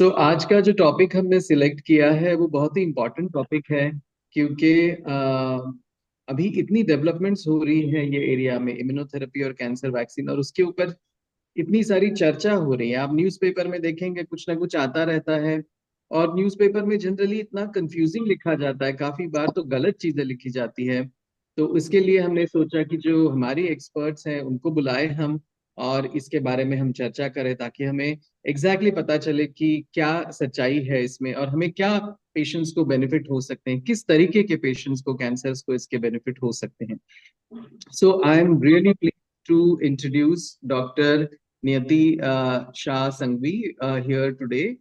आज का जो टॉपिक हमने सिलेक्ट किया है वो बहुत ही इम्पोर्टेंट टॉपिक है क्योंकि अभी इतनी डेवलपमेंट्स हो रही है ये एरिया में इम्यूनोथेरेपी और कैंसर वैक्सीन और उसके ऊपर इतनी सारी चर्चा हो रही है। आप न्यूज़पेपर में देखेंगे कुछ ना कुछ आता रहता है और न्यूज़पेपर में जनरली इतना कंफ्यूजिंग लिखा जाता है, काफी बार तो गलत चीजें लिखी जाती है। तो इसके लिए हमने सोचा कि जो हमारी एक्सपर्ट्स हैं उनको बुलाए हम और इसके बारे में हम चर्चा करें ताकि हमें पता चले कि क्या सच्चाई है इसमें और हमें क्या पेशेंट्स को बेनिफिट हो सकते हैं, किस तरीके के पेशेंट्स को कैंसर्स को इसके बेनिफिट हो सकते हैं। So I'm really pleased to introduce Dr. Niyati Shah Sangvi here today.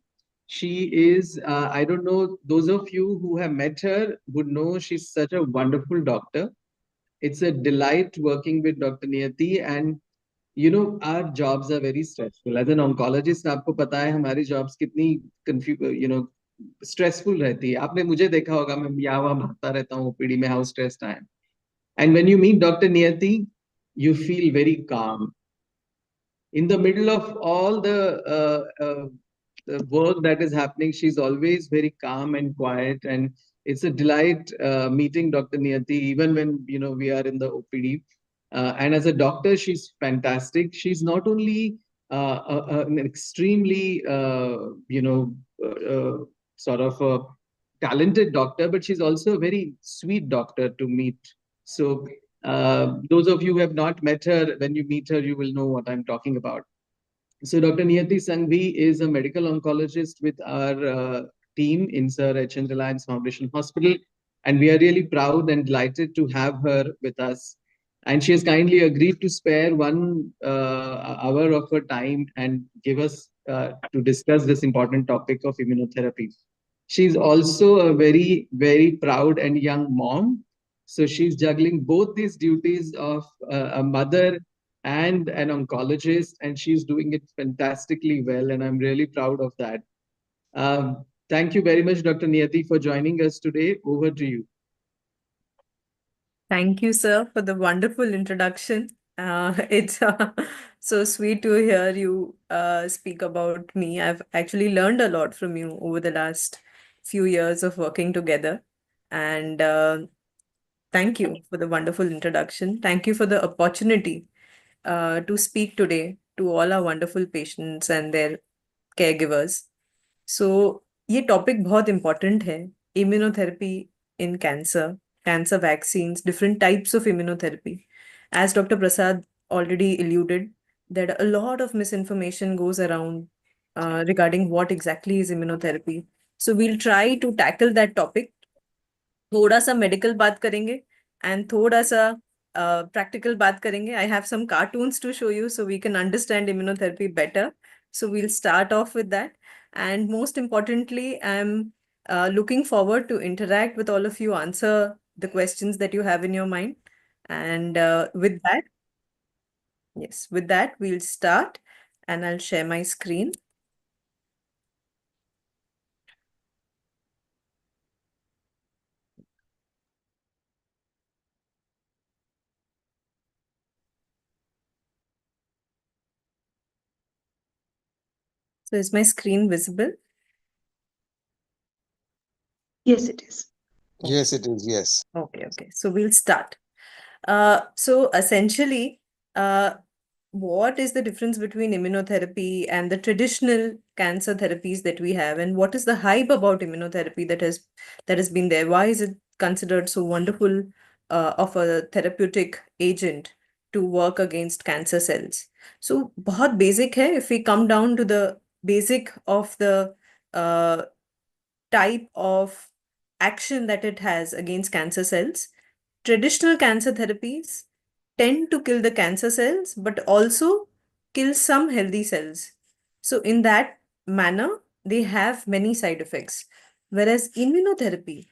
She is, I don't know, those of you who have met her would know she's such a wonderful doctor. It's a delight working with Dr. Niyati, and our jobs are very stressful. As an oncologist, आपको पता है हमारी jobs कितनी stressful रहती है। आपने मुझे देखा होगा, मैं यहाँ वहाँ भागता रहता हूँ ओपीडी में, how stressed I am. And when you meet Dr. Niyati, you feel very calm. In the middle of all the work that is happening, she's always very calm and quiet. And it's a delight meeting Dr. Niyati, even when we are in the OPD. And as a doctor, she's fantastic. She's not only an extremely, sort of a talented doctor, but she's also a very sweet doctor to meet. So those of you who have not met her, when you meet her, you will know what I'm talking about. So Dr. Niyati Sangvi is a medical oncologist with our team in Sir H.N. Reliance Foundation Hospital. And we are really proud and delighted to have her with us. And she has kindly agreed to spare 1 hour of her time and give us to discuss this important topic of immunotherapy. She's also a very, very proud and young mom. So she's juggling both these duties of a mother and an oncologist, and she's doing it fantastically well. And I'm really proud of that. Thank you very much, Dr. Niyati, for joining us today. Over to you. Thank you, sir, for the wonderful introduction. It's so sweet to hear you speak about me. I've actually learned a lot from you over the last few years of working together. And thank you for the wonderful introduction. Thank you for the opportunity to speak today to all our wonderful patients and their caregivers. So, ये topic बहुत important है, immunotherapy in cancer, cancer vaccines, different types of immunotherapy. As Dr. Prasad already alluded, that a lot of misinformation goes around regarding what exactly is immunotherapy. So we'll try to tackle that topic. थोड़ा सा medical बात करेंगे and थोड़ा सा practical बात करेंगे. I have some cartoons to show you so we can understand immunotherapy better. So we'll start off with that. And most importantly, I'm looking forward to interact with all of you, answer the questions that you have in your mind. And with that, yes, with that, we'll start and I'll share my screen. So is my screen visible? Yes, it is. Yes, it is. Yes. Okay. So we'll start. So essentially, what is the difference between immunotherapy and the traditional cancer therapies that we have, and what is the hype about immunotherapy that has been there? Why is it considered so wonderful of a therapeutic agent to work against cancer cells? So, बहुत basic है. If we come down to the basic of the type of action that it has against cancer cells, traditional cancer therapies tend to kill the cancer cells, but also kill some healthy cells. So in that manner, they have many side effects. Whereas immunotherapy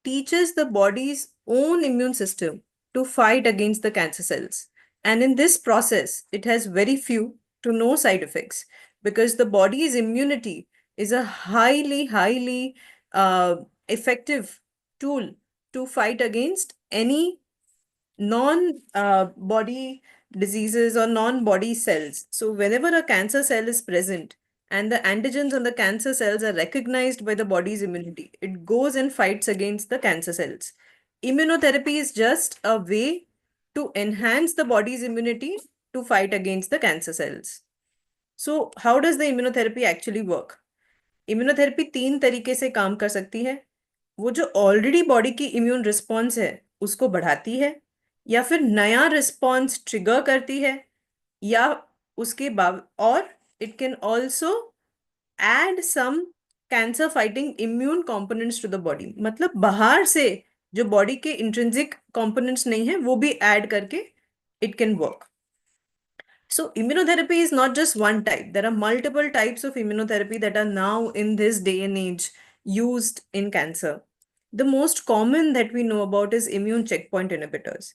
teaches the body's own immune system to fight against the cancer cells. And in this process, it has very few to no side effects because the body's immunity is a highly effective tool to fight against any non-body diseases or non-body cells. So whenever a cancer cell is present, and the antigens on the cancer cells are recognized by the body's immunity. It goes and fights against the cancer cells. Immunotherapy is just a way to enhance the body's immunity to fight against the cancer cells. So how does the immunotherapy actually work? Immunotherapy 3 तरीके से काम कर सकती है। वो जो already body की immune response है उसको बढ़ाती है, या फिर नया रिस्पॉन्स ट्रिगर करती है, या उसके बाद, और it can also add some cancer fighting immune components to the body. मतलब बाहर से जो बॉडी के इंट्रिंसिक कंपोनेंट्स नहीं है वो भी ऐड करके it can work. So immunotherapy is not just one type. There are multiple types of immunotherapy that are now in this day and age used in cancer. The most common that we know about is immune checkpoint inhibitors.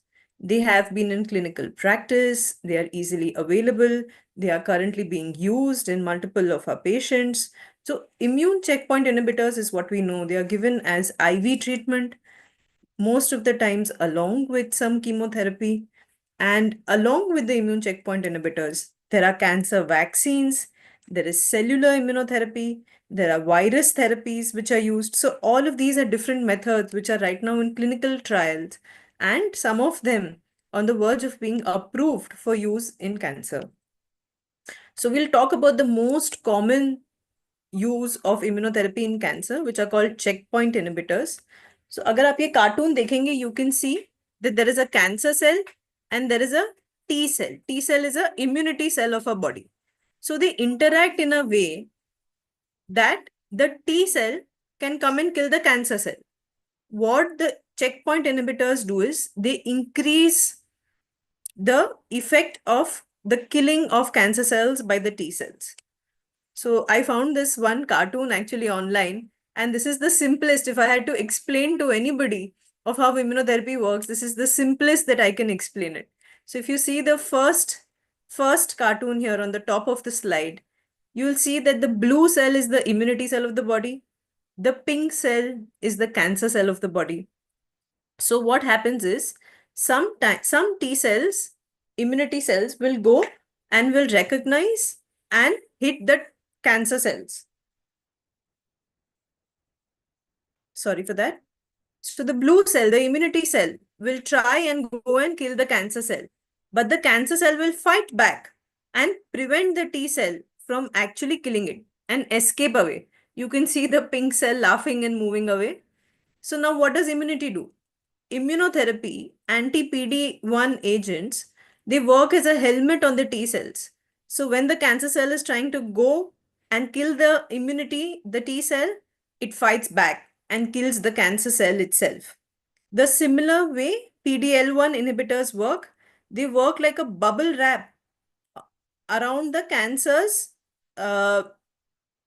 They have been in clinical practice. They are easily available. They are currently being used in multiple of our patients. So immune checkpoint inhibitors is what we know. They are given as IV treatment, most of the times along with some chemotherapy. And along with the immune checkpoint inhibitors, there are cancer vaccines, there is cellular immunotherapy, there are virus therapies which are used. So all of these are different methods which are right now in clinical trials, and some of them on the verge of being approved for use in cancer. So we'll talk about the most common use of immunotherapy in cancer, which are called checkpoint inhibitors. So अगर आप ये cartoon देखेंगे, you can see that there is a cancer cell and there is a T cell. T cell is a immunity cell of our body. So they interact in a way that the T cell can come and kill the cancer cell. What the checkpoint inhibitors do is they increase the effect of the killing of cancer cells by the T cells. So I found this one cartoon actually online, and this is the simplest. If I had to explain to anybody of how immunotherapy works, this is the simplest that I can explain it. So if you see the first cartoon here on the top of the slide, you'll see that the blue cell is the immunity cell of the body. The pink cell is the cancer cell of the body. So what happens is some T cells, immunity cells, will go and will recognize and hit the cancer cells. Sorry for that. So the blue cell, the immunity cell, will try and go and kill the cancer cell. But the cancer cell will fight back and prevent the T cell from actually killing it and escape away. You can see the pink cell laughing and moving away. So now what does immunity do? Immunotherapy, anti-PD-1 agents, they work as a helmet on the T cells. So when the cancer cell is trying to go and kill the immunity, the T cell, it fights back and kills the cancer cell itself. The similar way PD-L1 inhibitors work, they work like a bubble wrap around the cancer's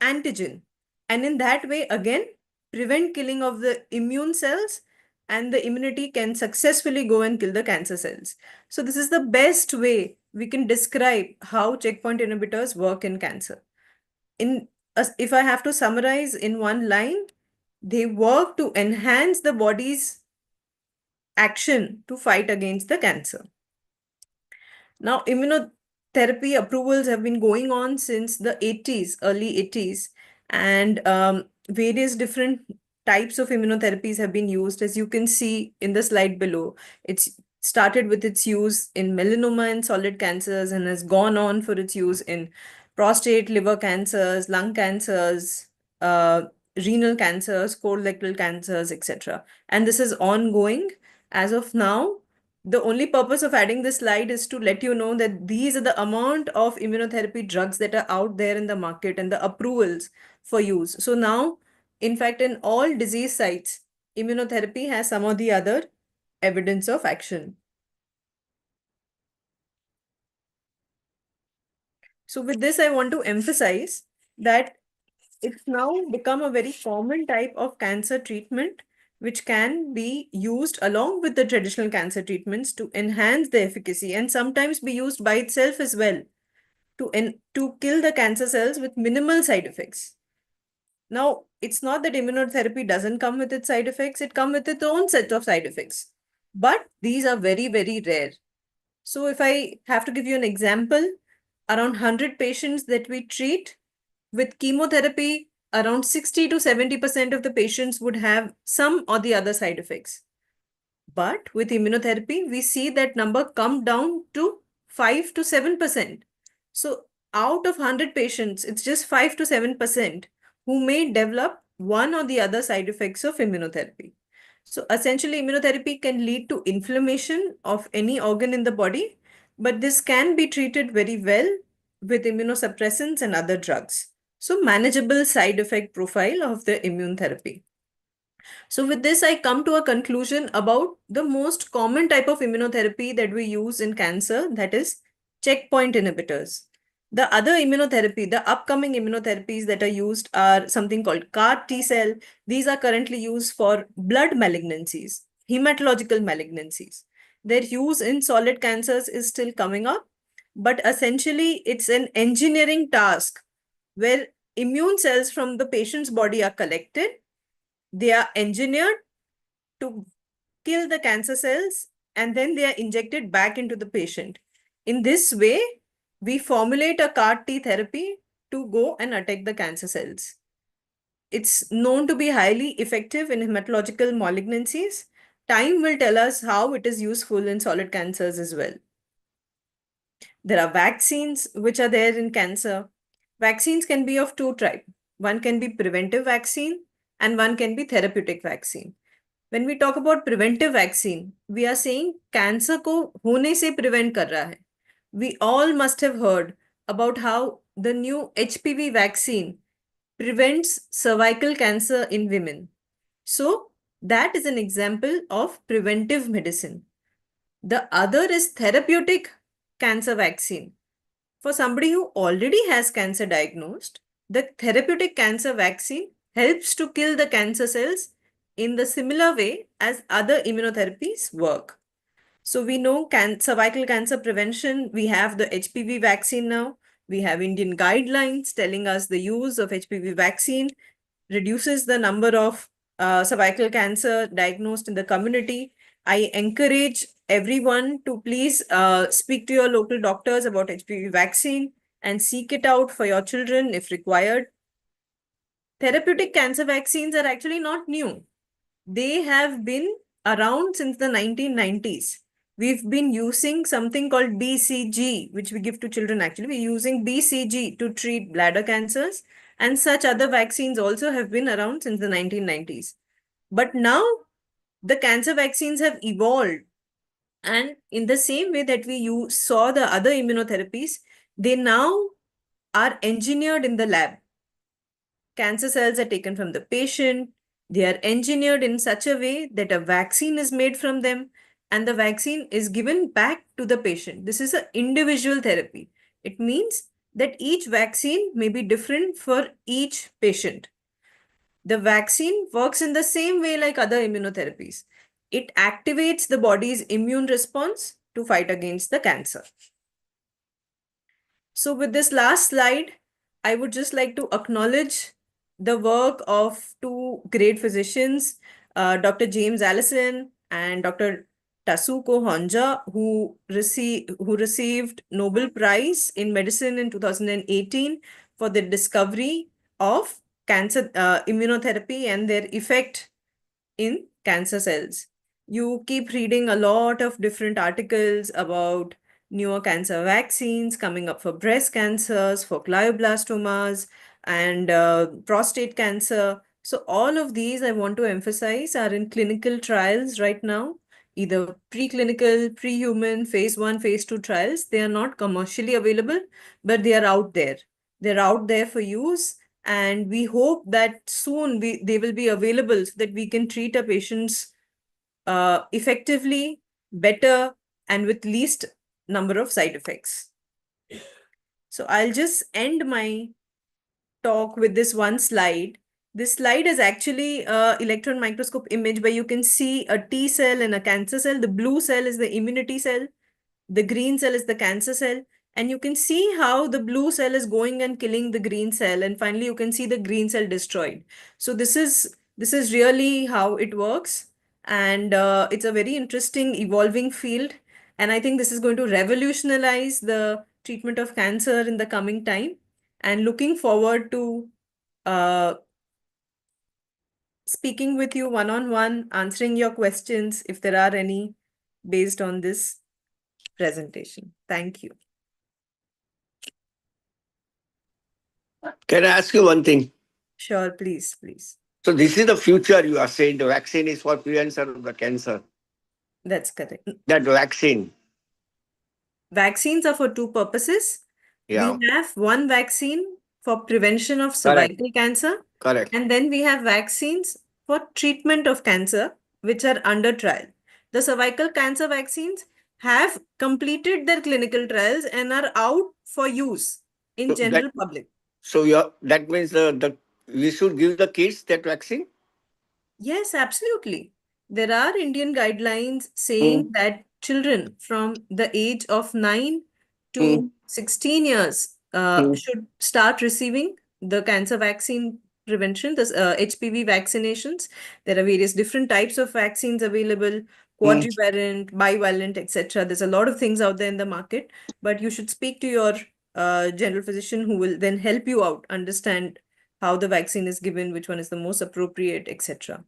antigen. And in that way, again, prevent killing of the immune cells, and the immunity can successfully go and kill the cancer cells. So this is the best way we can describe how checkpoint inhibitors work in cancer. If I have to summarize in one line, they work to enhance the body's action to fight against the cancer. Now, immunotherapy approvals have been going on since the 80s, early 80s, and various different types of immunotherapies have been used. As you can see in the slide below, it's started with its use in melanoma and solid cancers and has gone on for its use in prostate, liver cancers, lung cancers, renal cancers, colorectal cancers, etc. And this is ongoing. As of now, the only purpose of adding this slide is to let you know that these are the amount of immunotherapy drugs that are out there in the market and the approvals for use. So now, in fact, in all disease sites, immunotherapy has some or the other evidence of action. So with this, I want to emphasize that it's now become a very common type of cancer treatment, which can be used along with the traditional cancer treatments to enhance the efficacy, and sometimes be used by itself as well to kill the cancer cells with minimal side effects. Now, it's not that immunotherapy doesn't come with its side effects, it comes with its own set of side effects. But these are very, very rare. So if I have to give you an example, around 100 patients that we treat, with chemotherapy, around 60 to 70% of the patients would have some or the other side effects. But with immunotherapy, we see that number come down to 5 to 7%. So out of 100 patients, it's just 5 to 7% who may develop one or the other side effects of immunotherapy. So essentially, immunotherapy can lead to inflammation of any organ in the body, but this can be treated very well with immunosuppressants and other drugs. So manageable side effect profile of the immune therapy. So with this, I come to a conclusion about the most common type of immunotherapy that we use in cancer, that is checkpoint inhibitors. The other immunotherapy, the upcoming immunotherapies that are used are something called CAR T cell. These are currently used for blood malignancies, hematological malignancies. Their use in solid cancers is still coming up, but essentially it's an engineering task where immune cells from the patient's body are collected. They are engineered to kill the cancer cells and then they are injected back into the patient. In this way, we formulate a CAR T therapy to go and attack the cancer cells. It's known to be highly effective in hematological malignancies. Time will tell us how it is useful in solid cancers as well. There are vaccines which are there in cancer. Vaccines can be of two types. One can be preventive vaccine and one can be therapeutic vaccine. When we talk about preventive vaccine, we are saying cancer को होने से prevent कर रहा है. We all must have heard about how the new HPV vaccine prevents cervical cancer in women. So that is an example of preventive medicine. The other is therapeutic cancer vaccine. For somebody who already has cancer diagnosed, the therapeutic cancer vaccine helps to kill the cancer cells in the similar way as other immunotherapies work. So we know cervical cancer prevention, we have the HPV vaccine now. We have Indian guidelines telling us the use of HPV vaccine reduces the number of cervical cancer diagnosed in the community. I encourage everyone to please speak to your local doctors about HPV vaccine and seek it out for your children if required. Therapeutic cancer vaccines are actually not new. They have been around since the 1990s. We've been using something called BCG, which we give to children actually. We're using BCG to treat bladder cancers, and such other vaccines also have been around since the 1990s. But now the cancer vaccines have evolved, and in the same way that we saw the other immunotherapies, they now are engineered in the lab. Cancer cells are taken from the patient. They are engineered in such a way that a vaccine is made from them and the vaccine is given back to the patient. This is an individual therapy. It means that each vaccine may be different for each patient. The vaccine works in the same way like other immunotherapies. It activates the body's immune response to fight against the cancer. So with this last slide, I would just like to acknowledge the work of two great physicians, Dr. James Allison and Dr. Tasuko Honja, who received Nobel Prize in Medicine in 2018 for the discovery of cancer immunotherapy and their effect in cancer cells. You keep reading a lot of different articles about newer cancer vaccines coming up for breast cancers, for glioblastomas, and prostate cancer. So all of these I want to emphasize are in clinical trials right now, either preclinical, pre-human, phase 1, phase 2 trials. They are not commercially available, but they are out there. They're out there for use. And we hope that soon they will be available so that we can treat our patients effectively, better, and with least number of side effects. So I'll just end my talk with this one slide. This slide is actually an electron microscope image where you can see a T cell and a cancer cell. The blue cell is the immunity cell. The green cell is the cancer cell. And you can see how the blue cell is going and killing the green cell. And finally, you can see the green cell destroyed. So this is really how it works. And it's a very interesting evolving field. And I think this is going to revolutionize the treatment of cancer in the coming time. and looking forward to uh, speaking with you one-on-one, answering your questions if there are any based on this presentation. Thank you. Can I ask you one thing? Sure, please, please. So this is the future. You are saying the vaccine is for prevention of the cancer. That's correct. That vaccine. Vaccines are for two purposes. Yeah. We have one vaccine for prevention of Correct. cervical cancer, Correct. and then we have vaccines for treatment of cancer, which are under trial. The cervical cancer vaccines have completed their clinical trials and are out for use in So general public. that means the we should give the kids that vaccine. Yes, absolutely. There are Indian guidelines saying that children from the age of 9 Mm. to 16 years Mm. should start receiving the cancer vaccine prevention, this HPV vaccinations. There are various different types of vaccines available, quadrivalent, bivalent, etc. There's a lot of things out there in the market, but you should speak to your general physician who will then help you out, understand how the vaccine is given, which one is the most appropriate, etc.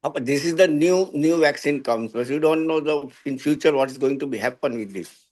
But this is the new vaccine comes, but you don't know the in future what is going to be happen with this.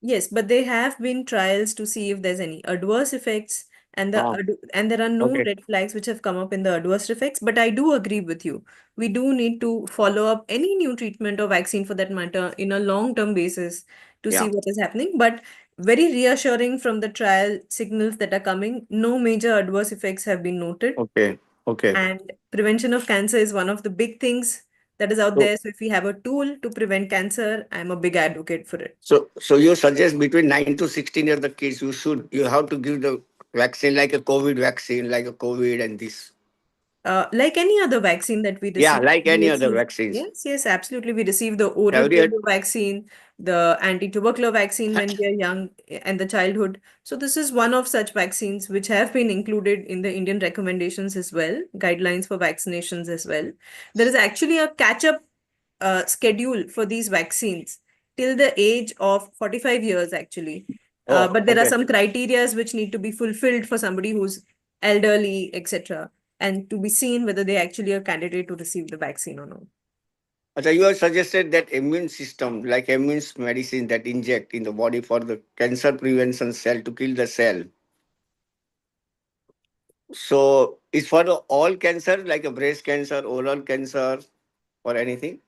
Yes, but there have been trials to see if there's any adverse effects, and Ah, and there are no okay. red flags which have come up in the adverse effects. But I do agree with you. We do need to follow up any new treatment or vaccine for that matter in a long-term basis to see Yeah. what is happening. But very reassuring from the trial signals that are coming, no major adverse effects have been noted. Okay. Okay. And prevention of cancer is one of the big things that is out So, there. So if we have a tool to prevent cancer, I'm a big advocate for it. so you suggest between 9 to 16 years the kids you have to give the vaccine like a COVID vaccine, like a COVID and this. Like any other vaccine that we Yeah, receive, like we any other receive. vaccines. Yes, yes, absolutely. We receive the oral Have you had, polio vaccine, the anti-tubercular vaccine when we are young and the childhood. So this is one of such vaccines which have been included in the Indian recommendations as well, guidelines for vaccinations as well. There is actually a catch-up schedule for these vaccines till the age of 45 years actually. But there are okay. some criterias which need to be fulfilled for somebody who's elderly, etc., and to be seen whether they actually are candidate to receive the vaccine or not. So you have suggested that immune system, like immune medicine that inject in the body for the cancer prevention cell to kill the cell. So it's for the all cancer, like a breast cancer, oral cancer, or anything,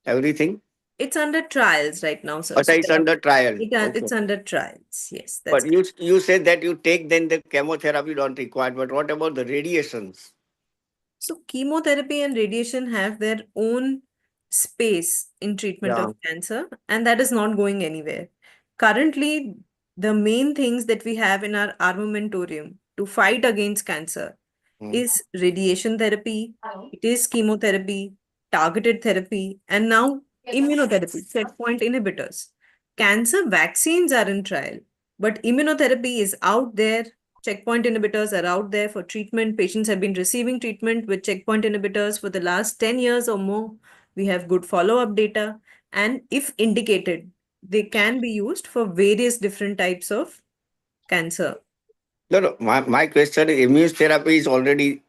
everything. It's under trials right now, sir. But So it's under trial. it's Okay. under trials. Yes, that's But you said that you take then the chemotherapy don't require. But what about the radiations? so chemotherapy and radiation have their own space in treatment Yeah. of cancer, and that is not going anywhere. Currently, the main things that we have in our armamentarium to fight against cancer Mm. is radiation therapy, it is chemotherapy, targeted therapy, and now immunotherapy, checkpoint inhibitors. Cancer vaccines are in trial, but immunotherapy is out there. Checkpoint inhibitors are out there for treatment. Patients have been receiving treatment with checkpoint inhibitors for the last 10 years or more. We have good follow-up data. And if indicated, they can be used for various different types of cancer. No. My question is immune therapy is already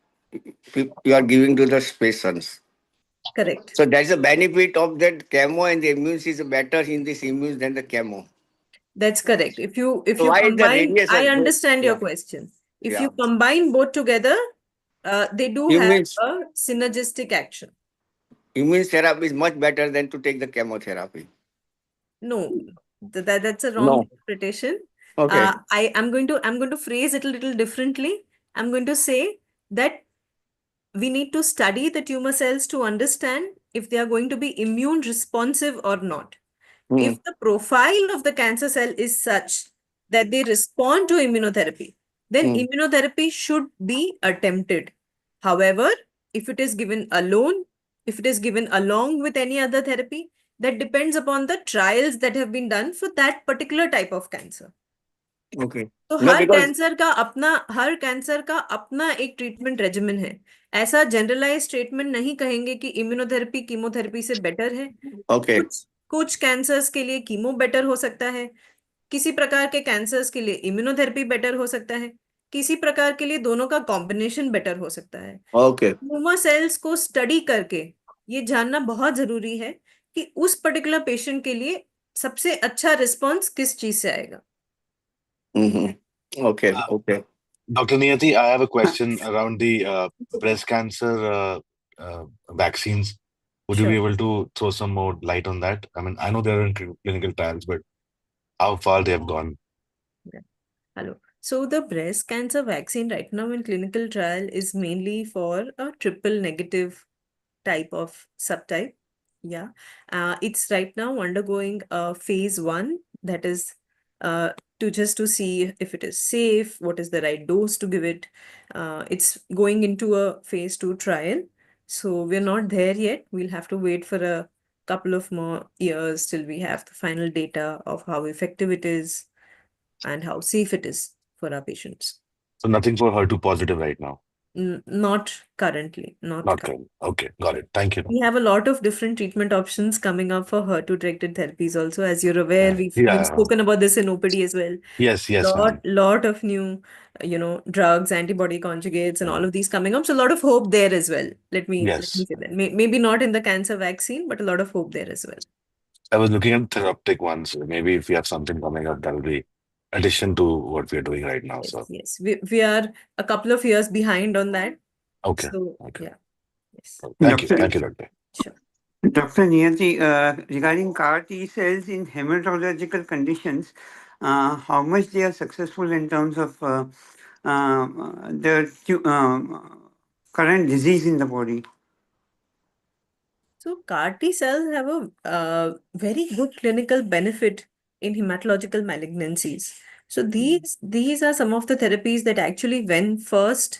you are giving to the patients. Correct. So there's a benefit of that chemo and the immune is better in this immune than the chemo. That's correct. If you So why is the combine, I radiation? understand your Yeah. question. If Yeah. you combine both together, they do You have means a synergistic action. immune therapy is much better than to take the chemotherapy. No, that's a wrong No. interpretation. Okay. I'm going to phrase it a little differently. I'm going to say that we need to study the tumor cells to understand if they are going to be immune responsive or not. Hmm. If the profile of the cancer cell is such that they respond to immunotherapy, then immunotherapy should be attempted. However, if it is given alone, if it is given along with any other therapy, that depends upon the trials that have been done for that particular type of cancer. Okay. तो No, because her cancer का अपना एक treatment regimen है. ऐसा generalise treatment नहीं कहेंगे कि immunotherapy chemotherapy से बेटर है. okay. कुछ कैंसर्स के लिए कीमो बेटर हो सकता है, किसी प्रकार के कैंसर्स के लिए इम्यूनोथेरेपी बेटर हो सकता है, किसी प्रकार के लिए दोनों का कॉम्बिनेशन बेटर हो सकता है। Okay. ट्यूमर सेल्स को स्टडी करके ये जानना बहुत जरूरी है कि उस पर्टिकुलर पेशेंट के लिए सबसे अच्छा रिस्पॉन्स किस चीज से आएगा। Okay. Okay. Dr. Niyati, I have a question around the breast cancer vaccines. Would you be Sure. able to throw some more light on that? I mean, I know they're in clinical trials, but how far they have gone? Yeah. Hello. So the breast cancer vaccine right now in clinical trial is mainly for a triple negative type of subtype. Yeah. It's right now undergoing a phase 1, that is uh, to just to see if it is safe, what is the right dose to give it. It's going into a phase 2 trial. So we're not there yet. We'll have to wait for a couple of more years till we have the final data of how effective it is and how safe it is for our patients. So nothing for HER2 positive right now. Not currently, not Not currently. good. Okay, got it. Thank you. We have a lot of different treatment options coming up for HER2-directed therapies also. As you're aware, Yeah. we've Yeah. spoken about this in OPD as well. Yes, ma'am. Lot of new, drugs, antibody conjugates, and all Mm. of these coming up. So a lot of hope there as well. Let me Yes. say that. Maybe not in the cancer vaccine, but a lot of hope there as well. I was looking at therapeutic ones. So maybe if we have something coming up, that will be addition to what we are doing right now. Yes, So yes. We are a couple of years behind on that. okay. So Okay. yeah, yes, Thank you. Doctor, Thank you, doctor. sure. Dr. Niyati, regarding CAR T cells in hematological conditions, how much they are successful in terms of current disease in the body? So CAR T cells have a very good clinical benefit in hematological malignancies. So these are some of the therapies that actually when first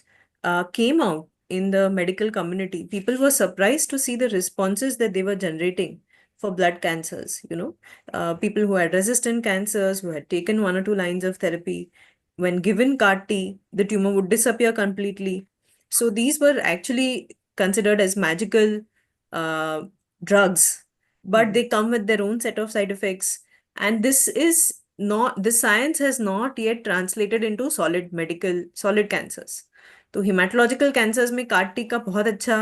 came out in the medical community, people were surprised to see the responses that they were generating for blood cancers. People who had resistant cancers, who had taken 1 or 2 lines of therapy, when given CAR T, the tumor would disappear completely. So these were actually considered as magical uh, drugs, but they come with their own set of side effects. And the science has not yet translated into solid cancers. तो hematological cancers में CAR-T का बहुत अच्छा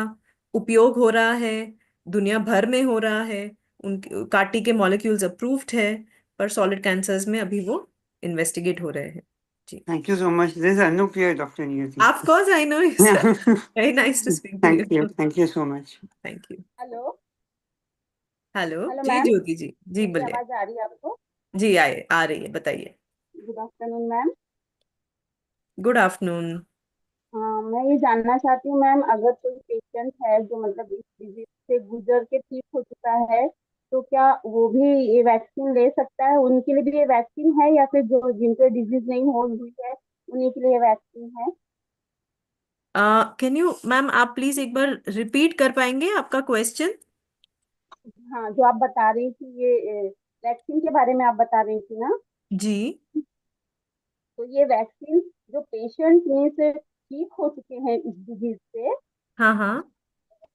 उपयोग हो रहा है, दुनिया भर में हो रहा है, उन CAR-T के मॉलिक्यूल्स अप्रूव्ड है, पर सॉलिड कैंसर्स में अभी वो इन्वेस्टिगेट हो रहे हैं जी. Thank you so much. This is Anupriya, Dr. Niyati. Of course, I know you, sir. Very nice to speak to Thank you. you. Thank you so much. Thank you. Hello hello hello जी, ma'am, Jyoti ji मेरी बोलिए. आवाज आ रही है आपको? जी आ रही है, बताइए. Good afternoon ma'am. Good afternoon. हाँ, मैं ये जानना चाहती हूँ मैम, अगर कोई पेशेंट है जो मतलब इस डिजीज से गुजर के ठीक हो चुका है, तो क्या वो भी ये वैक्सीन ले सकता है? उनके लिए भी ये वैक्सीन है या फिर जो जिनको डिजीज नहीं हो हुई है उन्हीं के लिए ये वैक्सीन है? कैन यू मैम, आप प्लीज एक बार रिपीट कर पाएंगे आपका क्वेश्चन? हाँ, जो आप बता रही थी ये वैक्सीन के बारे में आप बता रही थी ना, जी. तो ये वैक्सीन जो पेशेंट में से ठीक हो चुके हैं इस डिजीज से, हाँ हाँ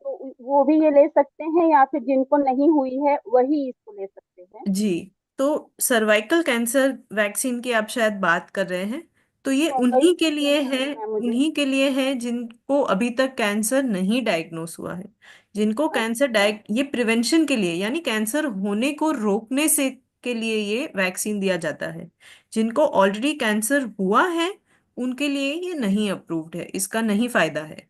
तो वो भी ये ले सकते हैं या फिर जिनको नहीं हुई है वही इसको ले सकते हैं? जी. तो सर्वाइकल कैंसर वैक्सीन की आप शायद बात कर रहे हैं. तो ये वही क्वेश्चन है मुझे। उन्हीं के लिए है जिनको अभी तक कैंसर नहीं डायग्नोस हुआ है. जिनको कैंसर ये प्रिवेंशन के लिए, यानी कैंसर होने को रोकने से के लिए ये वैक्सीन दिया जाता है. जिनको ऑलरेडी कैंसर हुआ है उनके लिए ये नहीं अप्रूव्ड है, इसका नहीं फायदा है.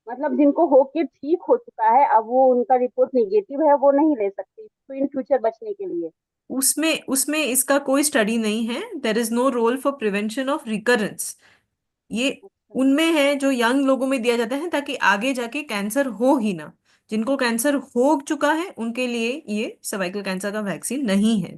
मतलब जिनको होके ठीक हो चुका है, अब वो उनका रिपोर्ट निगेटिव है, वो नहीं ले सकती तो इन फ्यूचर बचने के लिए? उसमें उसमें इसका कोई स्टडी नहीं है. There is no role for prevention of recurrence. ये अच्छा, उनमें है जो यंग लोगों में दिया जाता है ताकि आगे जाके कैंसर हो ही ना. जिनको कैंसर हो चुका है उनके लिए ये सर्वाइकल कैंसर का वैक्सीन नहीं है.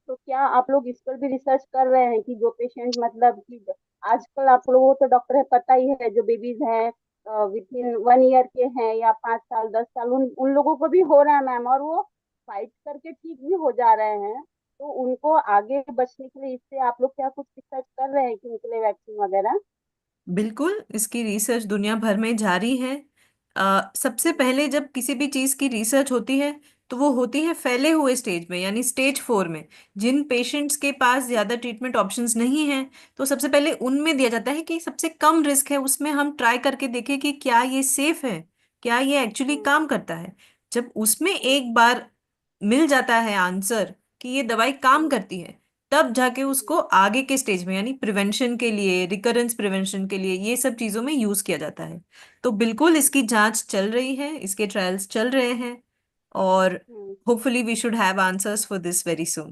तो क्या आप लोग इस पर भी रिसर्च कर रहे हैं कि जो पेशेंट मतलब कि आजकल आप लोगों को तो डॉक्टर है पता ही है, जो बेबीज हैं विद इन 1 ईयर के हैं या 5 साल 10 साल, उन लोगों को भी हो रहा है मैम, और वो फाइट करके ठीक भी हो जा रहे हैं, तो उनको आगे बचने के लिए इससे आप लोग क्या कुछ रिसर्च कर रहे हैं कि उनके लिए वैक्सीन वगैरह? बिल्कुल, इसकी रिसर्च दुनिया भर में जारी है. सबसे पहले जब किसी भी चीज की रिसर्च होती है तो वो होती है फैले हुए स्टेज में, यानी स्टेज 4 में। जिन पेशेंट्स के पास ज्यादा ट्रीटमेंट ऑप्शंस नहीं हैं, तो सबसे पहले उनमें दिया जाता है कि सबसे कम रिस्क है उसमें हम ट्राई करके देखें कि क्या ये सेफ है, क्या ये एक्चुअली काम करता है। जब उसमें एक बार मिल जाता है आंसर कि ये दवाई काम करती है, तब जाके उसको आगे के स्टेज में, यानी प्रिवेंशन के लिए, रिकरेंस प्रिवेंशन के लिए, ये सब चीजों में यूज किया जाता है। तो बिल्कुल इसकी जांच चल रही है, इसके ट्रायल्स चल रहे हैं, और hopefully we should have answers for this very soon.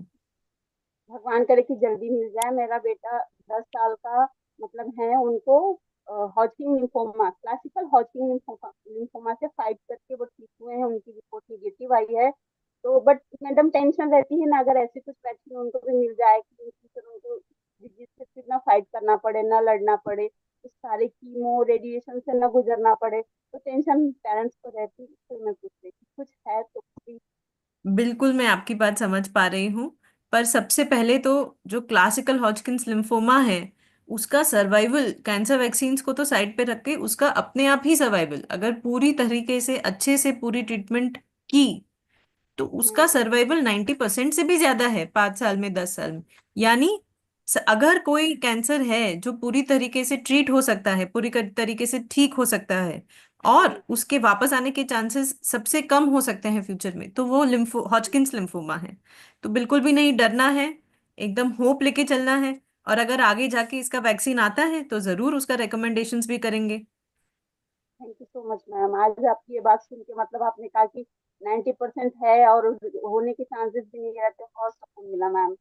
भगवान करे कि जल्दी मिल जाए। मेरा बेटा 10 साल का मतलब है, उनको Hodgkin lymphoma, classical Hodgkin lymphoma से फाइट करके वो ठीक हुए हैं, उनकी रिपोर्ट निगेटिव आई है। तो बट मैडम टेंशन रहती है ना, अगर ऐसी कुछ वैक्सीन उनको भी मिल जाए कि फ्यूचर उनको डिजीज से फिर ना फाइट करना पड़े, ना लड़ना पड़े, उस सारे कीमो रेडिएशन से ना गुजरना पड़े, तो टेंशन पेरेंट्स को रहती है। तो मैं पूछ रही थी कुछ है तो प्लीज। बिल्कुल, मैं आपकी बात समझ पा रही हूँ। पर सबसे पहले तो जो क्लासिकल हॉजकिंस लिम्फोमा है, उसका सर्वाइवल, कैंसर वैक्सीन्स को तो साइड पे रख के, उसका अपने आप ही सर्वाइवल, अगर पूरी तरीके से अच्छे से पूरी ट्रीटमेंट की, तो उसका सर्वाइवल 90% से भी ज्यादा है, 5 साल में, 10 साल में। यानी अगर कोई कैंसर है जो पूरी तरीके से ट्रीट हो सकता है, पूरी तरीके से ठीक हो सकता है, और उसके वापस आने के चांसेस सबसे कम हो सकते हैं फ्यूचर में, तो वो हॉजकिंस लिम्फोमा है। तो बिल्कुल भी नहीं डरना है, एकदम होप लेके चलना है। और अगर आगे जाके इसका वैक्सीन आता है तो जरूर उसका रिकमेंडेशंस भी करेंगे। Thank you so much ma'am. आज आपकी ये बात सुन के मतलब आपने कहा कि 90% है और होने के चांसेस भी नहीं रहते, बहुत सुकून मिला मैम।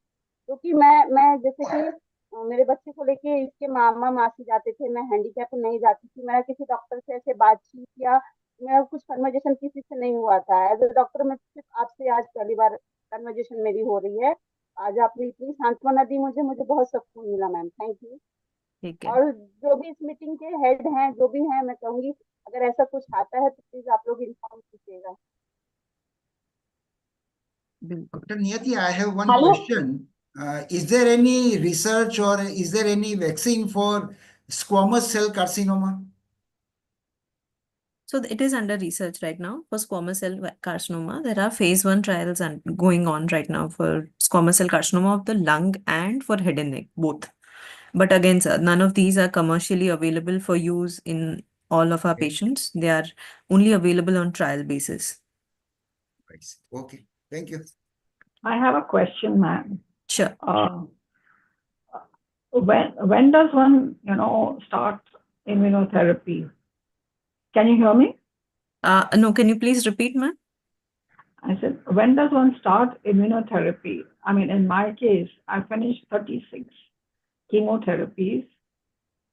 क्योंकि मैं जैसे कि मेरे बच्चे को लेके इसके मामा मासी जाते थे, मैं हैंडीकैप नहीं जाती थी, मेरा किसी डॉक्टर से ऐसे बातचीत या मेरा कुछ कन्वर्जेशन किसी से नहीं हुआ था। एज अ डॉक्टर मैं सिर्फ आपसे आज पहली बार कन्वर्जेशन मेरी हो रही है। आज आपने इतनी सांत्वना दी मुझे, मुझे बहुत सुकून मिला मैम, थैंक यू। ठीक है। और जो भी इस मीटिंग के हेड हैं, जो भी हैं, मैं कहूंगी अगर ऐसा कुछ आता है तो प्लीज आप लोग इन्फॉर्म कीजिएगा। बिल्कुल। Dr. Niyati, I have one hello. question. Is there any research or is there any vaccine for squamous cell carcinoma? So it is under research right now for squamous cell carcinoma. There are phase 1 trials going on right now for squamous cell carcinoma of the lung and for head and neck, both. But again, sir, none of these are commercially available for use in all of our patients. They are only available on trial basis. Okay, thank you. I have a question, ma'am. Sure. When does one, start immunotherapy? Can you hear me? No, can you please repeat, ma'am? I said, when does one start immunotherapy? I mean, in my case, I finished 36 chemotherapies.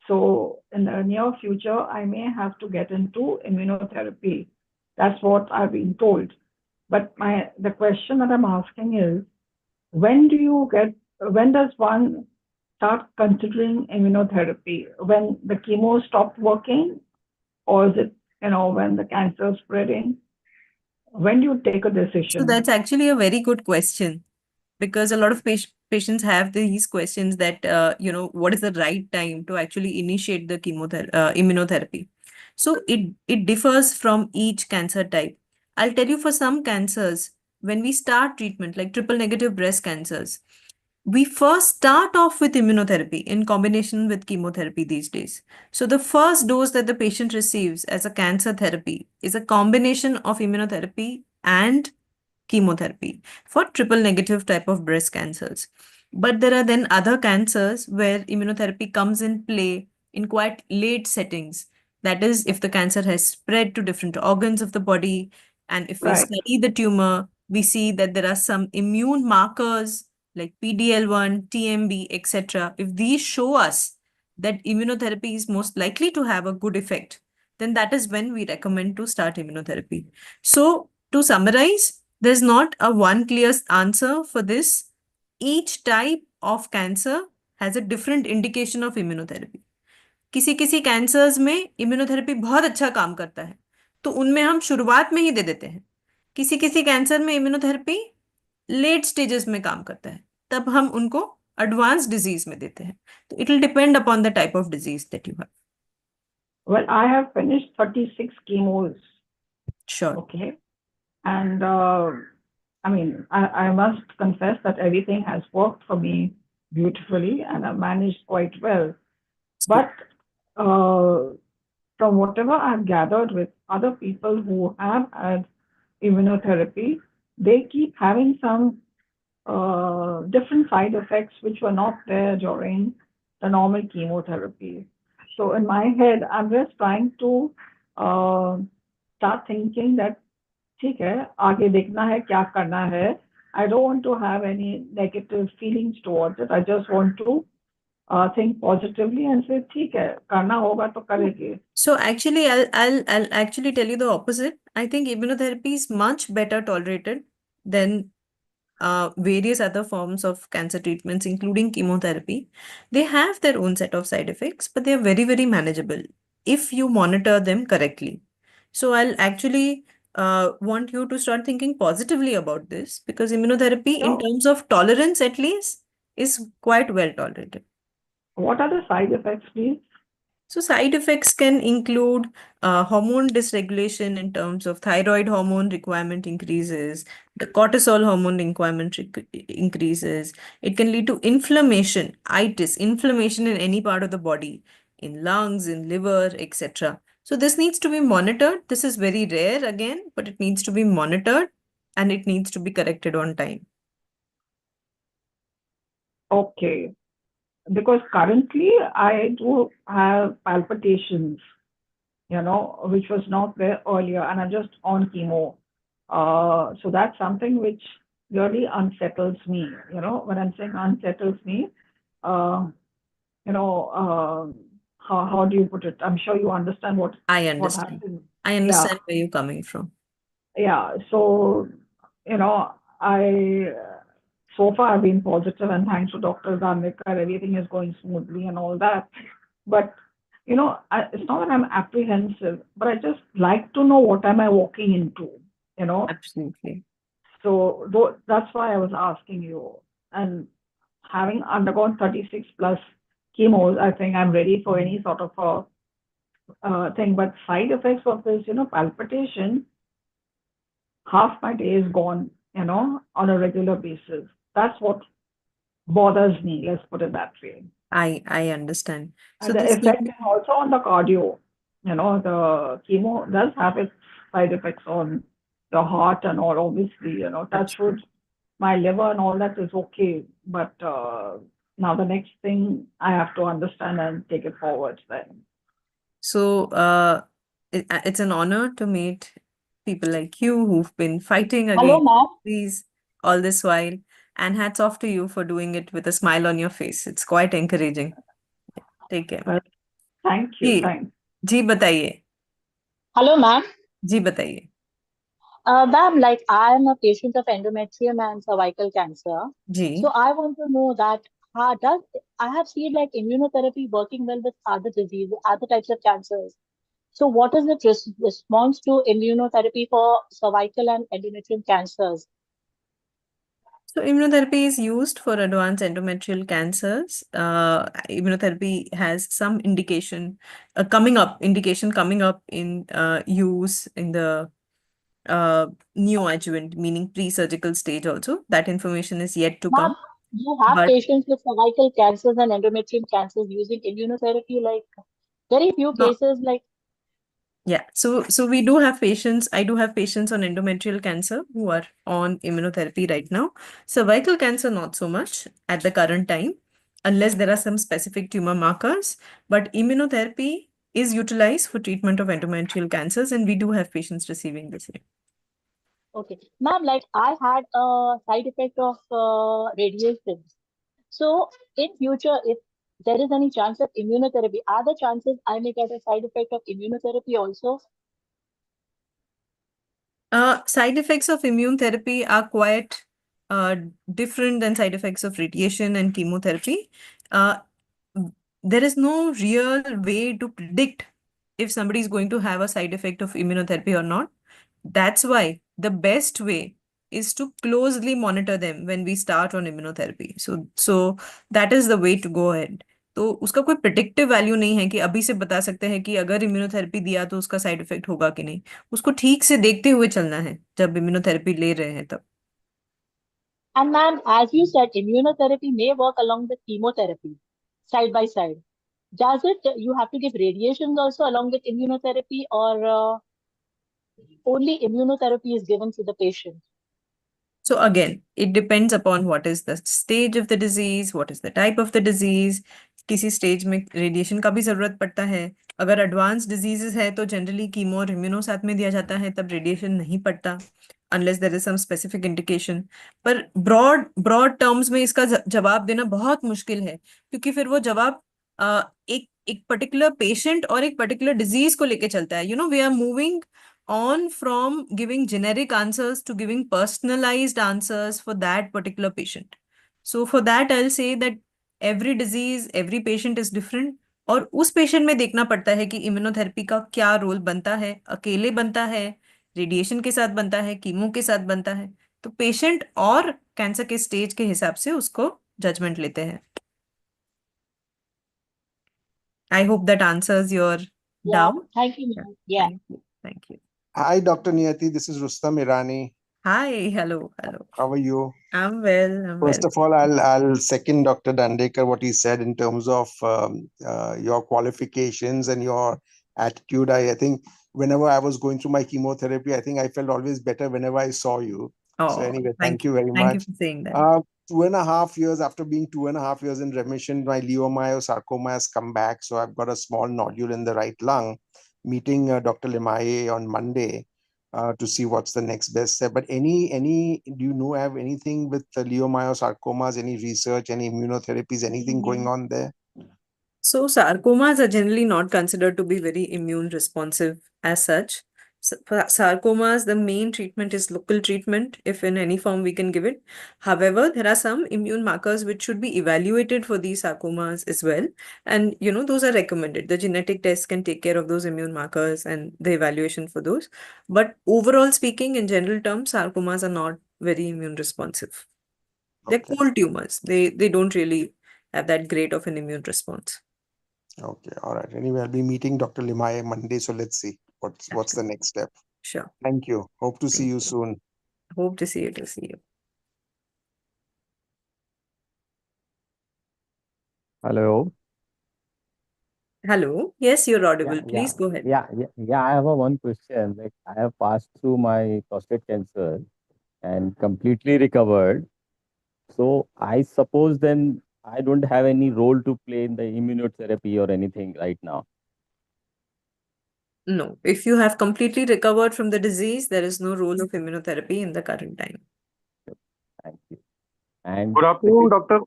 So in the near future, I may have to get into immunotherapy. That's what I've been told. But the question that I'm asking is, when does one start considering immunotherapy? When the chemo stopped working, or is it, when the cancer is spreading? When do you take a So decision? that's actually a very good question, because a lot of patients have these questions that, what is the right time to actually initiate the immunotherapy. So it differs from each cancer type. I'll tell you, for some cancers, when we start treatment, like triple negative breast cancers, we first start off with immunotherapy in combination with chemotherapy these days. So the first dose that the patient receives as a cancer therapy is a combination of immunotherapy and chemotherapy for triple negative type of breast cancers. But there are then other cancers where immunotherapy comes in play in quite late settings. That is, if the cancer has spread to different organs of the body, and if we Right. study the tumor, we see that there are some immune markers like PDL1, TMB, etc. If these show us that immunotherapy is most likely to have a good effect, then that is when we recommend to start immunotherapy. So to summarize, there's not a one clear answer for this. Each type of cancer has a different indication of immunotherapy. किसी किसी cancers में immunotherapy बहुत अच्छा काम करता है, तो उनमें हम शुरुआत में ही दे देते हैं। किसी किसी कैंसर में इम्यूनोथेरेपी लेट स्टेजेस में काम करता है, तब हम उनको एडवांस डिजीज में देते हैं। तो it will depend upon the type of disease that you have. Well, I have finished 36 chemos. Sure. Okay. And I mean, I must confess that everything has worked for me beautifully and I've managed quite well. But from whatever I've gathered with other people who have had immunotherapy, they keep having some different side effects which were not there during the normal chemotherapy. So in my head, I'm just trying to start thinking that ठीक है आगे देखना है क्या करना है. I don't want to have any negative feelings towards it. I just want to think positively and say ठीक है करना होगा तो करेंगे. So actually, I'll actually tell you the opposite. I think immunotherapy is much better tolerated than various other forms of cancer treatments, including chemotherapy. They have their own set of side effects, but they are very, very manageable if you monitor them correctly. So I'll actually want you to start thinking positively about this, because immunotherapy, in So terms of tolerance at least, is quite well tolerated. what are the side effects, please? So side effects can include hormone dysregulation in terms of thyroid hormone requirement increases, the cortisol hormone requirement increases. It can lead to inflammation, itis, inflammation in any part of the body, in lungs, in liver, etc. So this needs to be monitored. This is very rare again, but it needs to be monitored and it needs to be corrected on time. Okay, because currently I do have palpitations, which was not there earlier, and I'm just on chemo. So that's something which really unsettles me. When I'm saying unsettles me, uh, how do you put it? I'm sure you understand what I understand. happens. I Yeah, understand where you're coming from. yeah. So, I so far I've been positive, and thanks to Dr. Gandhikar, everything is going smoothly and all that. But it's not that I'm apprehensive, but I just like to know what am I walking into. Absolutely. So that's why I was asking you. And having undergone 36 plus chemos, I think I'm ready for any sort of a thing. But side effects of this, palpitation, half my day is gone, on a regular basis. That's what bothers me, let's put it that way. I understand. So And the this effect is also on the cardio. The chemo does have its side effects on the heart and all, obviously, touch wood, my liver and all that is okay. But now the next thing I have to understand and take it forward then. So it's an honor to meet people like you who've been fighting Hello, against ma'am. these all this while. And hats off to you for doing it with a smile on your face. It's quite encouraging. Take care. But thank you. Ji Thanks. जी बताइए. Hello, ma'am. जी बताइए. Ma'am, like I am a patient of endometrium and cervical cancer. Ji. So I want to know that how does I have seen like immunotherapy working well with other diseases, other types of cancers. So what is the response to immunotherapy for cervical and endometrium cancers? So immunotherapy is used for advanced endometrial cancers. Immunotherapy has some indication coming up in use in the neoadjuvant, meaning pre-surgical stage also. That information is yet to Ma'am, come. you have But patients with cervical cancers and endometrium cancers using immunotherapy, like very few no, cases, like yeah, so we do have patients. I do have patients on endometrial cancer who are on immunotherapy right now. Cervical cancer, not so much at the current time, unless there are some specific tumor markers. But immunotherapy is utilized for treatment of endometrial cancers, and we do have patients receiving this. okay. Ma'am, like I had a side effect of radiation. So in future, if there is any chance of immunotherapy, are the chances I may get a side effect of immunotherapy also? Side effects of immune therapy are quite different than side effects of radiation and chemotherapy. Uh, there is no real way to predict if somebody is going to have a side effect of immunotherapy or not. That's why the best way is to closely monitor them when we start on immunotherapy. So that is the way to go ahead. तो उसका कोई predictive value नहीं है कि अभी से बता सकते हैं कि अगर इम्यूनोथेरेपी दिया तो उसका साइड इफेक्ट होगा कि नहीं। उसको ठीक से देखते हुए चलना है जब इम्यूनोथेरेपी ले रहे हैं तब। And ma'am, as you said, immunotherapy may work along with chemotherapy side by side. Does it, you have to give radiations also along with immunotherapy, or only immunotherapy is given to the patient? So again, it depends upon what is the stage of the disease, what is the type of the disease. किसी stage में radiation का भी जरूरत पड़ता है। अगर advance diseases है तो जनरली कीमो और इम्यूनो साथ में दिया जाता है, तब रेडिएशन नहीं पड़ता unless there is some specific indication. पर ब्रॉड ब्रॉड टर्म्स में इसका जवाब देना बहुत मुश्किल है, क्योंकि फिर वो जवाब एक पर्टिकुलर पेशेंट और एक पर्टिकुलर डिजीज को लेके चलता है। We are moving on from giving generic answers to giving personalized answers for that particular patient. So for that, I'll say that every disease, every patient is different. और उस patient में देखना पड़ता है कि इम्यूनोथेरेपी का क्या रोल बनता है, अकेले बनता है, रेडिएशन के साथ बनता है, कीमो के साथ बनता है। तो पेशेंट और कैंसर के स्टेज के हिसाब से उसको जजमेंट लेते हैं। I hope that answers your doubt. Thank you, ma'am. Yeah. Thank you. Thank you. Hi, Dr. Niyati. This is Rustam Irani. Hi, hello. How are you? I'm well. First of all, I'll second Dr. Dandekar what he said in terms of your qualifications and your attitude. I think whenever I was going through my chemotherapy, I think I felt always better whenever I saw you. So anyway, thank you very Thank much. you for saying that. 2.5 years after being 2.5 years in remission, my leiomyosarcoma has come back. So I've got a small nodule in the right lung. Meeting Dr. Limaye on Monday to see what's the next best step. But do you have anything with the leiomyosarcomas, any research, any immunotherapies, anything going on there? So sarcomas are generally not considered to be very immune responsive as such. For sarcomas, the main treatment is local treatment, if in any form we can give it. However, there are some immune markers which should be evaluated for these sarcomas as well. And, those are recommended. The genetic tests can take care of those immune markers and the evaluation for those. But overall speaking, in general terms, sarcomas are not very immune responsive. They're cold tumors. They don't really have that great of an immune response. Okay, all right. Anyway, I'll be meeting Dr. Limaye Monday, so let's see what's the next step. Sure. Thank you. Hope to see you soon. Hope to see you. Hello. Hello. Yes, you're audible. Please go ahead. Yeah. I have one question. Like, I have passed through my prostate cancer and completely recovered. So I suppose then I don't have any role to play in the immunotherapy or anything right now. No, if you have completely recovered from the disease, there is no role of immunotherapy in the current time. Thank you. And Good afternoon, doctor.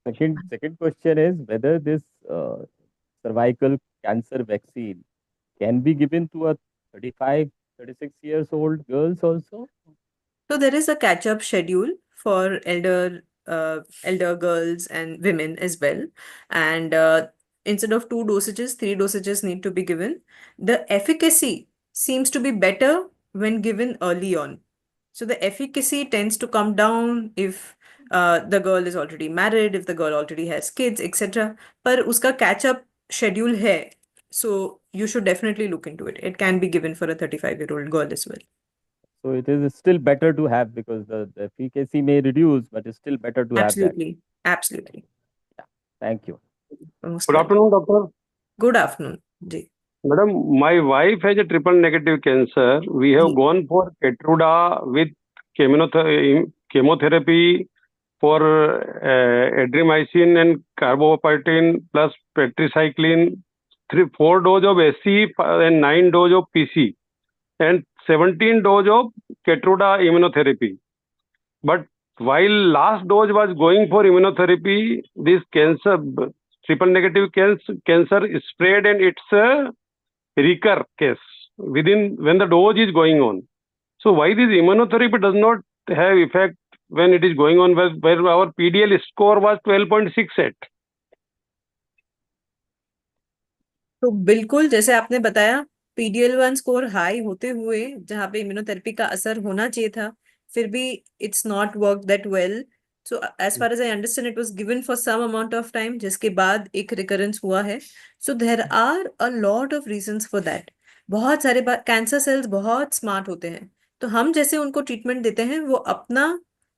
Second question is whether this cervical cancer vaccine can be given to a 35, 36 years old girls also? So there is a catch-up schedule for elder girls and women as well. And instead of 2 dosages, 3 dosages need to be given. The efficacy seems to be better when given early on. So the efficacy tends to come down if the girl is already married, if the girl already has kids, etc. पर उसका catch-up schedule है. So you should definitely look into it. It can be given for a 35-year-old girl as well. So it is still better to have, because the efficacy may reduce, but it's still better to have that. Absolutely. Yeah. Thank you. Good afternoon, doctor. Good afternoon. Ji. Madam, my wife has a triple negative cancer. We have gone for Keytruda with chemotherapy for adrimycin and carboplatin plus petricycline, 4 dose of SC and 9 dose of PC and 17 dose of Keytruda immunotherapy. But while last dose was going for immunotherapy, this cancer, triple negative cancer spread, and it's a recur case when the dose is going on. So why this immunotherapy does not have effect when it is going on, where our PDL score was 12.68? तो बिल्कुल जैसे आपने बताया, PDL1 score high होते हुए जहाँ पे immunotherapy का असर होना चाहिए था, फिर भी it's not work that well So as far as I understand, it was given for some amount of time, जिसके बाद एक recurrence हुआ है. So there are a lot of reasons for that. बहुत सारे कैंसर सेल्स बहुत smart होते हैं, तो हम जैसे उनको ट्रीटमेंट देते हैं, वो अपना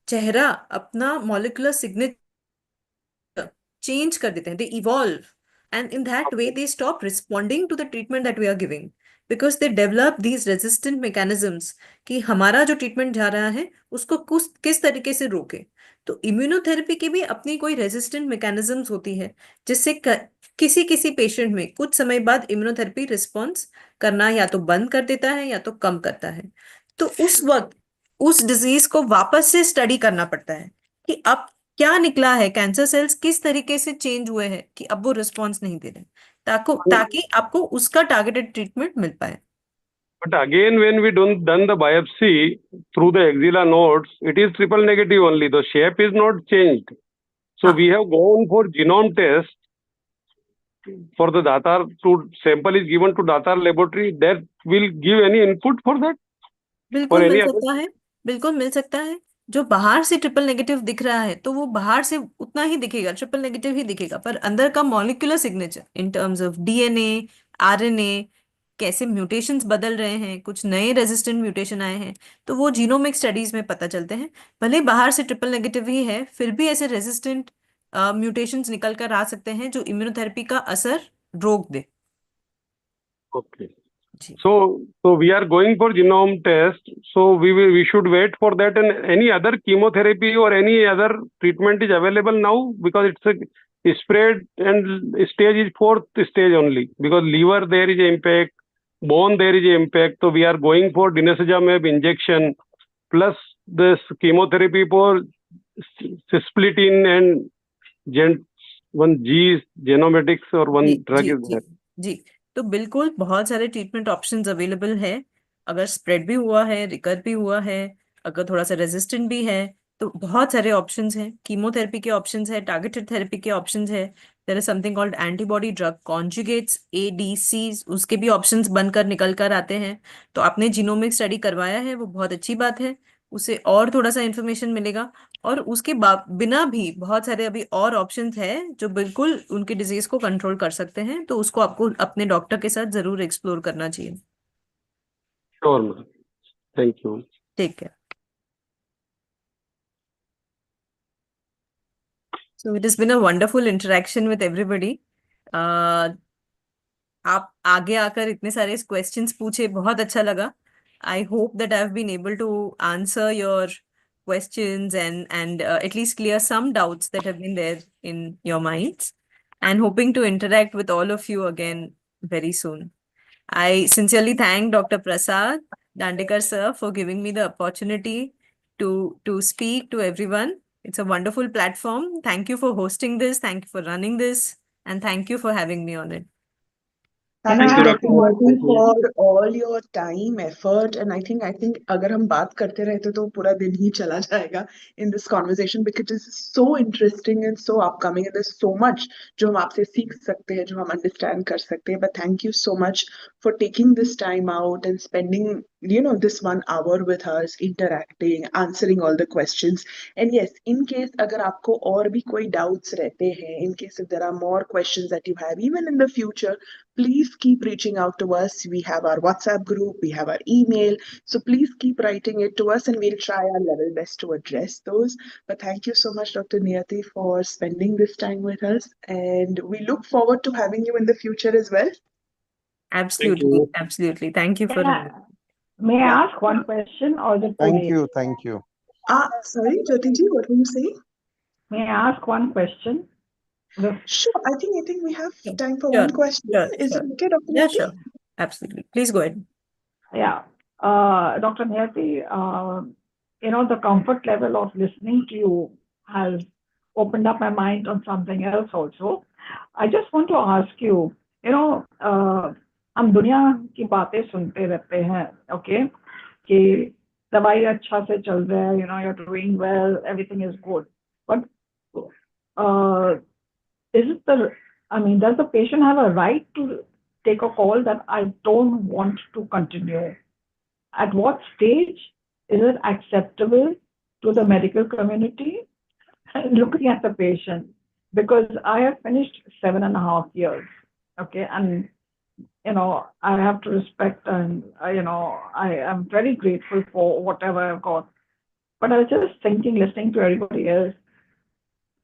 चेहरा, अपना मॉलिक्यूलर सिग्नेचर change कर देते हैं. They evolve, and in that way they stop responding to the treatment that we are giving, because they develop these resistant mechanisms कि हमारा जो ट्रीटमेंट जा रहा है उसको किस तरीके से रोके. तो इम्यूनोथेरेपी की भी अपनी कोई रेजिस्टेंट मैकेनिज्म्स होती है, जिससे किसी किसी पेशेंट में कुछ समय बाद इम्यूनोथेरेपी रिस्पॉन्स करना या तो बंद कर देता है या तो कम करता है. तो उस वक्त उस डिजीज को वापस से स्टडी करना पड़ता है कि अब क्या निकला है, कैंसर सेल्स किस तरीके से चेंज हुए हैं कि अब वो रिस्पॉन्स नहीं दे रहे, ताकि आपको उसका टारगेटेड ट्रीटमेंट मिल पाए. But again, when we done the biopsy through the axilla nodes, it is triple negative only. The shape is not changed. So we have gone for genome test for the Datar. To sample is given to Datar laboratory. That will give any input for that? बिल्कुल मिल सकता है, बिल्कुल मिल सकता है. जो बाहर से triple negative दिख रहा है तो वो बाहर से उतना ही दिखेगा, ट्रिपल नेगेटिव ही दिखेगा, पर अंदर का molecular signature in terms of DNA, RNA, कैसे म्यूटेशंस बदल रहे हैं, कुछ नए रेजिस्टेंट म्यूटेशन आए हैं, तो वो जीनोमिक स्टडीज में पता चलते हैं. भले बाहर से ट्रिपल नेगेटिव ही है, फिर भी ऐसे रेजिस्टेंट म्यूटेशंस निकल कर आ सकते हैं जो इम्यूनोथेरेपी का असर रोक दे. Okay. So we are going for genome test. So we should wait for that. And any other chemotherapy or any other treatment is available now, because it's a spread and stage is 4th stage only, because liver there is impact, bone there is impact. So we are going for dinosozumab injection plus this chemotherapy for cisplatin and one G genomatics or one drug is there. जी, तो बिल्कुल बहुत सारे treatment options available है. अगर spread भी हुआ है, recur भी हुआ है, अगर थोड़ा सा रेजिस्टेंट भी है, तो बहुत सारे ऑप्शंस हैं. कीमोथेरेपी के ऑप्शंस है, टारगेटेड थेरेपी के ऑप्शंस है. There is something called antibody drug conjugates, ADCs, उसके भी ऑप्शंस बनकर निकल कर आते हैं. तो आपने जीनोमिक स्टडी करवाया है, वो बहुत अच्छी बात है, उससे और थोड़ा सा इन्फॉर्मेशन मिलेगा. और उसके बिना भी बहुत सारे अभी और ऑप्शंस है जो बिल्कुल उनकी डिजीज को कंट्रोल कर सकते हैं. तो उसको आपको अपने डॉक्टर के साथ जरूर एक्सप्लोर करना चाहिए. Sure, ma'am. Thank you. Take care. So it has been a wonderful interaction with everybody. आप आगे आकर इतने सारे क्वेश्चंस पूछे, बहुत अच्छा लगा. I hope that I've been able to answer your questions and at least clear some doubts that have been there in your minds, and hoping to interact with all of you again very soon. I sincerely thank Dr. Prasad Dandekar sir for giving me the opportunity to speak to everyone. It's a wonderful platform. Thank you for hosting this. Thank you for running this. And thank you for having me on it. Thank you, Dr. Murthy, for all your time, effort, and I think अगर हम बात करते रहते तो पूरा दिन ही चला जाएगा in this conversation, because this is so interesting and so upcoming, and there's so much जो हम आपसे सीख सकते हैं, जो हम understand कर सकते हैं. But thank you so much for taking this time out and spending, this 1 hour with us, interacting, answering all the questions. And yes, in case अगर आपको और भी कोई doubts रहते हैं, in case if there are more questions that you have, even in the future, please keep reaching out to us. We have our WhatsApp group, we have our email. So please keep writing it to us and we'll try our level best to address those. But thank you so much, Dr. Niyati, for spending this time with us. And we look forward to having you in the future as well. Absolutely, absolutely. Thank you for having me. May I ask one question or the Thank you, thank you. Sorry, Jyoti ji, what were you saying? May I ask one question? Sure, I think we have time for one question. Is it okay, Dr. Yeah, Niyati? sure. Absolutely. Please go ahead. Yeah. Dr. Niyati, the comfort level of listening to you has opened up my mind on something else also. I just want to ask you, हम दुनिया की बातें सुनते रहते हैं, okay, कि दवाई अच्छा से चल रहा है, you're doing well, everything is good. But does the patient have a right to take a call that I don't want to continue? At what stage is it acceptable to the medical community when looking at the patient, because I have finished 7.5 years, okay, and I have to respect, and I am very grateful for whatever I've got. But I was just thinking, listening to everybody else,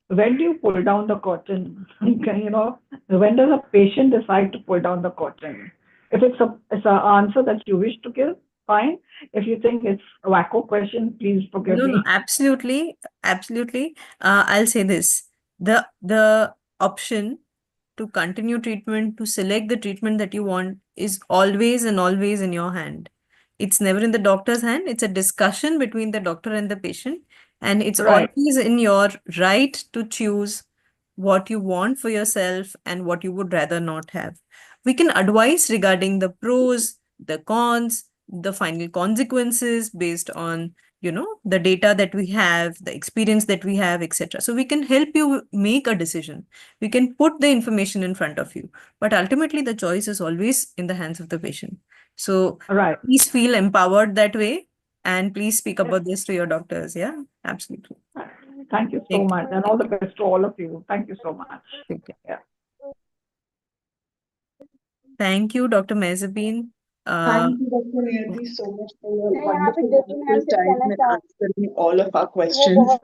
when do you pull down the curtain? When does a patient decide to pull down the curtain? If it's an answer that you wish to give, fine. If you think it's a wacko question, please forgive No, me. absolutely, absolutely. I'll say this: the option to continue treatment, to select the treatment that you want, is always and always in your hand. It's never in the doctor's hand. It's a discussion between the doctor and the patient, and it's Right. always in your right to choose what you want for yourself and what you would rather not have. We can advise regarding the pros, the cons, the final consequences based on the data that we have, the experience that we have, etc. So we can help you make a decision. We can put the information in front of you, but ultimately the choice is always in the hands of the patient. So Right. please feel empowered that way, and please speak about this to your doctors. Yeah, absolutely. Thank you so much, and all the best to all of you. Thank you so much. Yeah. Thank you, Dr. Mezabin. Thank you, Dr. Niyati, so much for your मैं यहाँ पे wonderful, ज्योति ma'am wonderful से time कहना in चाहूँ answering all of our वो questions. बहुत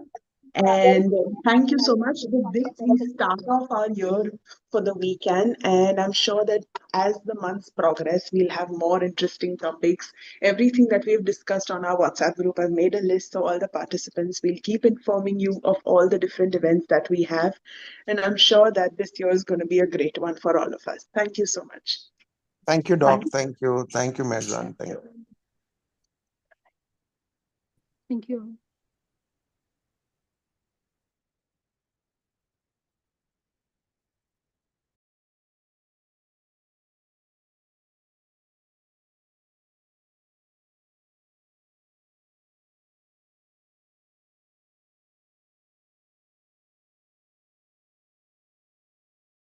And thank you so much. With this, we start off our year for the weekend, and I'm sure that as the months progress, we'll have more interesting topics. Everything that we've discussed on our WhatsApp group, I've made a list so all the participants. We'll keep informing you of all the different events that we have, and I'm sure that this year is going to be a great one for all of us. Thank you so much. Thank you, Doc. Thank you. Thank you, Medran. Thank you. Thank you.